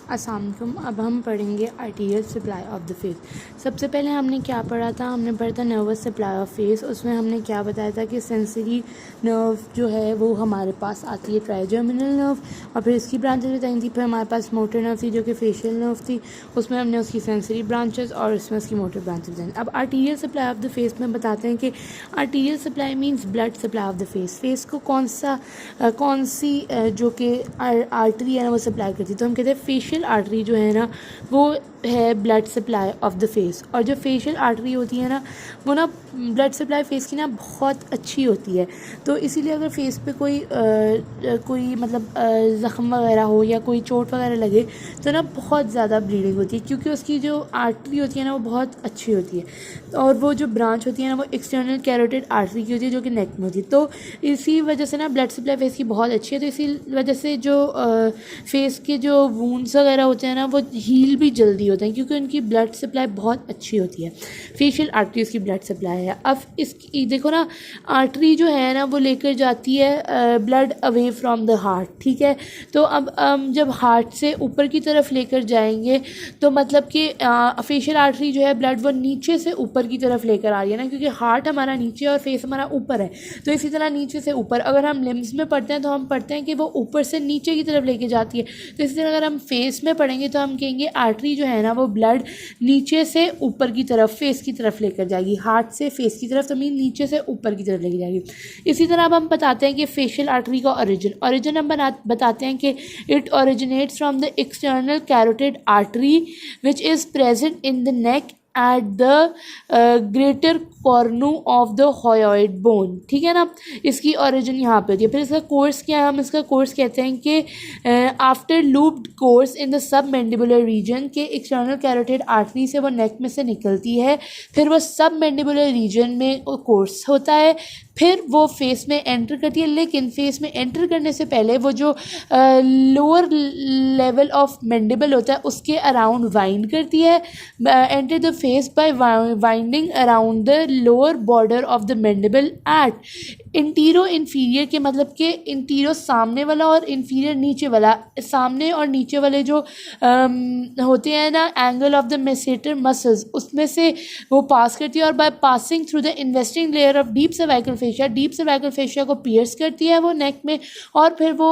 अस्सलाम वालेकुम। अब हम पढ़ेंगे arterial supply of the face. सबसे पहले हमने क्या पढ़ा था, हमने पढ़ा था नर्वस सप्लाई ऑफ फेस। उसमें हमने क्या बताया था कि सेंसरी नर्व जो है वो हमारे पास आती है ट्राइजेमिनल नर्व, और फिर इसकी ब्रांचेस बताई थी। फिर हमारे पास मोटर नर्व थी जो कि फेशियल नर्व थी, उसमें हमने उसकी सेंसरी ब्रांचेस और इसमें उसकी मोटर ब्रांचेस बताई। अब arterial supply of the face में बताते हैं कि arterial supply means blood supply of the face. Face को कौन सी जो कि आर्टरी है ना वो सप्लाई करती है, तो हम कहते हैं फेशियल आर्टरी जो है ना वो है blood supply of the face. और जो फेशियल आर्टरी होती है ना वो ना ब्लड सप्लाई फेस की ना बहुत अच्छी होती है। तो इसीलिए अगर फेस पे कोई मतलब ज़ख़म वगैरह हो या कोई चोट वगैरह लगे तो ना बहुत ज़्यादा ब्लीडिंग होती है, क्योंकि उसकी जो आर्टरी होती है ना वो बहुत अच्छी होती है। और वो जो ब्रांच होती है ना वो एक्सटर्नल कैरोटिड आर्टरी की होती है जो कि नेक में होती है। तो इसी वजह से ना ब्लड सप्लाई फेस की बहुत अच्छी है। तो इसी वजह से जो फेस के जो वूंड्स वगैरह होते हैं ना वो हील भी जल्दी होते हैं, क्योंकि उनकी ब्लड सप्लाई बहुत अच्छी होती है। फेशियल आर्टरीज की ब्लड सप्लाई है। अब इसकी देखो ना, आर्टरी जो है ना वो लेकर जाती है blood away from the heart, ठीक है। तो अब जब हार्ट से ऊपर की तरफ लेकर जाएंगे तो मतलब कि फेशियल आर्टरी जो है ब्लड वो नीचे से ऊपर की तरफ लेकर आ रही है ना, क्योंकि हार्ट हमारा नीचे और फेस हमारा ऊपर है। तो इसी तरह नीचे से ऊपर अगर हम लिम्स में पढ़ते हैं तो हम पढ़ते हैं कि वो ऊपर से नीचे की तरफ लेके जाती है। तो इसी तरह अगर हम फेस में पढ़ेंगे तो हम कहेंगे आर्टरी जो है ना वो ब्लड नीचे से ऊपर की तरफ फेस की तरफ लेकर जाएगी, हार्ट से फेस की तरफ, तो मीन नीचे से ऊपर की तरफ लेके जाएगी। इसी तरह अब हम बताते हैं कि फेशियल आर्टरी का ओरिजिन हम बताते हैं कि it originates from the external carotid artery which is present in the neck at the greater cornu of the hyoid bone, ठीक है ना। इसकी ओरिजिन यहाँ पे होती है। फिर इसका कोर्स क्या है, हम इसका कोर्स कहते हैं कि after looped course in the submandibular region के एक्सटर्नल कैरोटिड आर्टरी से वो नेक में से निकलती है, फिर वो सब मैंडिबुलर रीजन में कोर्स होता है, फिर वो फेस में एंटर करती है। लेकिन फेस में एंटर करने से पहले वो जो लोअर लेवल ऑफ मैंडिबल होता है उसके अराउंड वाइंड करती है, enter the face by winding around the lower border of the mandible at antero inferior, के मतलब कि इंटीरो सामने वाला और इन्फीरियर नीचे वाला, सामने और नीचे वाले जो होते हैं ना एंगल ऑफ द मेसेटर मसल्स, उसमें से वो पास करती है। और by passing through the investing layer of deep cervical fascia, deep cervical fascia को पियर्स करती है वो नेक में, और फिर वो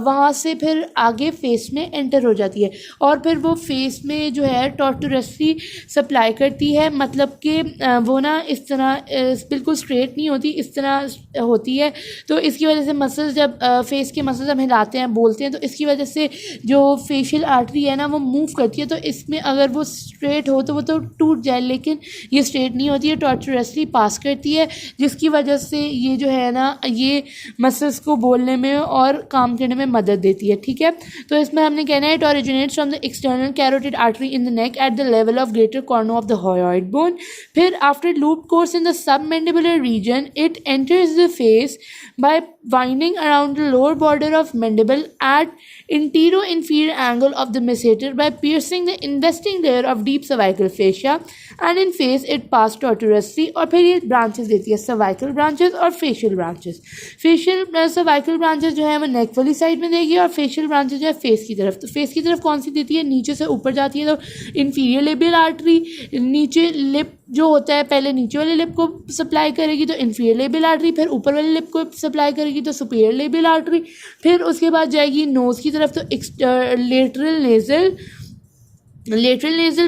वहाँ से फिर आगे फेस में एंटर हो जाती है। और फिर वो फेस में जो है टॉर्टुरसली सप्लाई करती है, मतलब कि वो ना इस तरह बिल्कुल स्ट्रेट नहीं होती, इस तरह होती है। तो इसकी वजह से मसल्स जब फेस के मसल्स हम हिलाते हैं बोलते हैं तो इसकी वजह से जो फेशियल आर्टरी है ना वो मूव करती है। तो इसमें अगर वो स्ट्रेट हो तो वो तो टूट जाए, लेकिन ये स्ट्रेट नहीं होती है, टॉर्चुरसली पास करती है, जिसकी वजह से ये जो है ना ये मसल्स को बोलने में और काम करने में मदद देती है, ठीक है। तो इसमें हमने कहना है it originates from the external carotid artery in the neck at the level of greater corner of the hyoid bone. फिर after loop course in the submandibular region it enters the face by winding around the lower border of mandible at antero-inferior angle of the masseter by piercing the investing layer of deep cervical fascia, and in face it pass tortuously। और फिर ये branches देती है, cervical branches और facial branches। facial cervical branches जो है वो नेक वाली साइड में देगी, और facial branches जो है फेस की तरफ। तो फेस की तरफ कौन सी देती है, नीचे से ऊपर जाती है। तो inferior labial artery नीचे लिप जो होता है पहले नीचे वाले लिप को सप्लाई करेगी तो इंफीरियर लेबियल आर्टरी, फिर ऊपर वाले लिप को सप्लाई करेगी तो सुपीरियर लेबियल आर्टरी, फिर उसके बाद जाएगी नोज़ की तरफ तो लेटरल नेजल,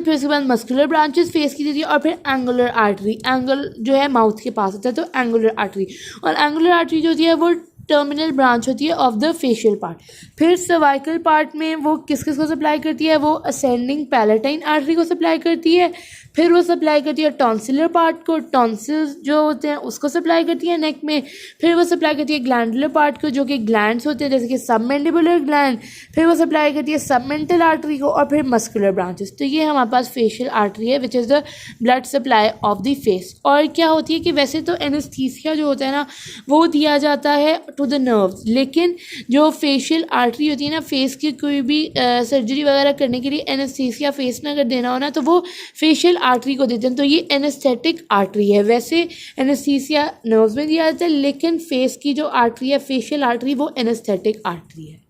फिर उसके बाद मस्कुलर ब्रांचेस फेस की देती है, और फिर एंगुलर आर्टरी, एंगल जो है माउथ के पास होता है तो एंगुलर आर्टरी। और एंगुलर आर्टरी जो होती है वो टर्मिनल ब्रांच होती है ऑफ द फेशियल पार्ट। फिर सर्वाइकल पार्ट में वो किस किस को सप्लाई करती है, वो असेंडिंग पैलेटाइन आर्टरी को सप्लाई करती है, फिर वो सप्लाई करती है टॉन्सिलर पार्ट को, टॉन्सिल्स जो होते हैं उसको सप्लाई करती है नेक में, फिर वो सप्लाई करती है ग्लैंडुलर पार्ट को जो कि ग्लैंड्स होते हैं जैसे कि सबमैंडिबुलर ग्लैंड, फिर वो सप्लाई करती है सबमेंटल आर्टरी को, और फिर मस्कुलर ब्रांचेस। तो ये हमारे पास फेशियल आर्टरी है which is the blood supply of the face. और क्या होती है कि वैसे तो एनेस्थीसिया जो होता है ना वो दिया जाता है टू द नर्व्स, लेकिन जो फेशियल आर्टरी होती है ना फेस की कोई भी सर्जरी वगैरह करने के लिए एनेस्थीसिया फेस में अगर देना हो ना तो वो फेशियल आर्टरी को देते हैं। तो ये एनेस्थेटिक आर्टरी है। वैसे एनेस्थीसिया नर्व्स में दिया जाता है, लेकिन फेस की जो आर्टरी है फेशियल आर्टरी वो एनेस्थेटिक आर्टरी है।